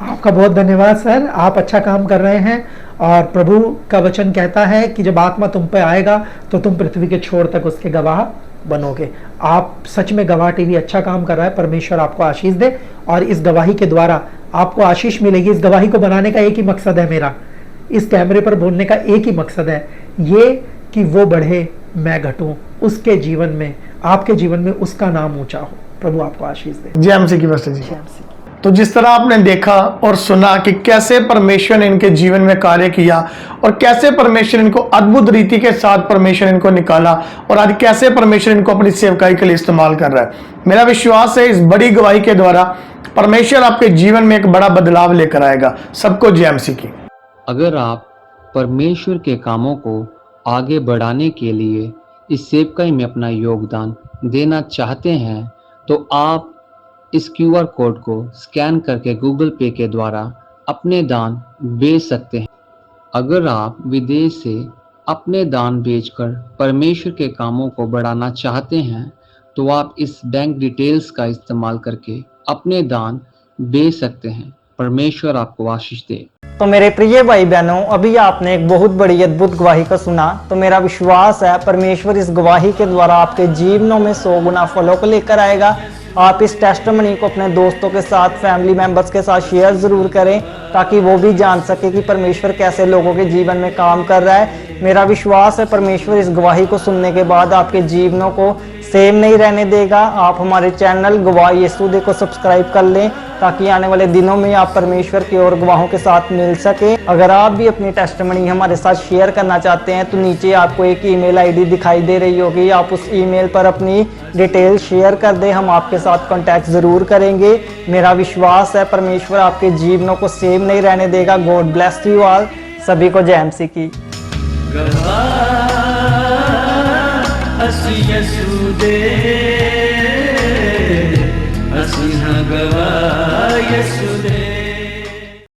S3: आपका बहुत धन्यवाद सर, आप अच्छा काम कर रहे हैं। और प्रभु का वचन कहता है कि जब आत्मा तुम पे आएगा तो तुम पृथ्वी के छोर तक उसके गवाह बनोगे। आप सच में गवाह टीवी अच्छा काम कर रहा है। परमेश्वर आपको आशीष दे और इस गवाही के द्वारा आपको आशीष मिलेगी। इस गवाही को बनाने का एक ही मकसद है मेरा, इस कैमरे पर बोलने का एक ही मकसद है, ये कि वो बढ़े मैं घटूं, उसके जीवन में, आपके जीवन में उसका नाम ऊंचा हो। प्रभु आपको आशीष दे।
S2: जय मसीह की बस्ती जी।
S3: जय मसीह।
S2: तो जिस तरह आपने देखा और सुना कि कैसे परमेश्वर ने इनके जीवन में कार्य किया और कैसे परमेश्वर इनको अद्भुत रीति के साथ परमेश्वर इनको निकाला और आज कैसे परमेश्वर इनको अपनी सेवकाई के लिए इस्तेमाल कर रहा है। मेरा विश्वास है इस बड़ी गवाही के द्वारा परमेश्वर आपके जीवन में एक बड़ा बदलाव लेकर आएगा। सबको जय मसीह की।
S1: अगर आप परमेश्वर के कामों को आगे बढ़ाने के लिए इस सेवकाई में अपना योगदान देना चाहते हैं तो आप इस QR कोड को स्कैन करके गूगल पे के द्वारा अपने दान भेज सकते हैं। अगर आप विदेश से अपने दान बेचकर परमेश्वर के कामों को बढ़ाना चाहते हैं तो आप इस बैंक डिटेल्स का इस्तेमाल करके अपने दान बेच सकते हैं। परमेश्वर आपको आशीष दे।
S4: तो मेरे प्रिय भाई बहनों, अभी आपने एक बहुत बड़ी अद्भुत गवाही को सुना। तो मेरा विश्वास है परमेश्वर इस गवाही के द्वारा आपके जीवनों में 100 गुना फलों को लेकर आएगा। आप इस टेस्टिमनी को अपने दोस्तों के साथ, फैमिली मेंबर्स के साथ शेयर जरूर करें ताकि वो भी जान सके कि परमेश्वर कैसे लोगों के जीवन में काम कर रहा है। मेरा विश्वास है परमेश्वर इस गवाही को सुनने के बाद आपके जीवनों को सेम नहीं रहने देगा। आप हमारे चैनल गवाह यीशु दे को सब्सक्राइब कर लें ताकि आने वाले दिनों में आप परमेश्वर के और गवाहों के साथ मिल सके। अगर आप भी अपनी टेस्टिमनी हमारे साथ शेयर करना चाहते हैं तो नीचे आपको एक ईमेल आईडी दिखाई दे रही होगी, आप उस ईमेल पर अपनी डिटेल शेयर कर दें, हम आपके साथ कांटेक्ट जरूर करेंगे। मेरा विश्वास है परमेश्वर आपके जीवनों को सेम नहीं रहने देगा। God bless you all. सभी को जय मसीह की।
S5: ਅਸੀਂ ਯਿਸੂ ਦੇ ਅਸੀਂ ਹਾਂ ਗਵਾਹ ਯਿਸੂ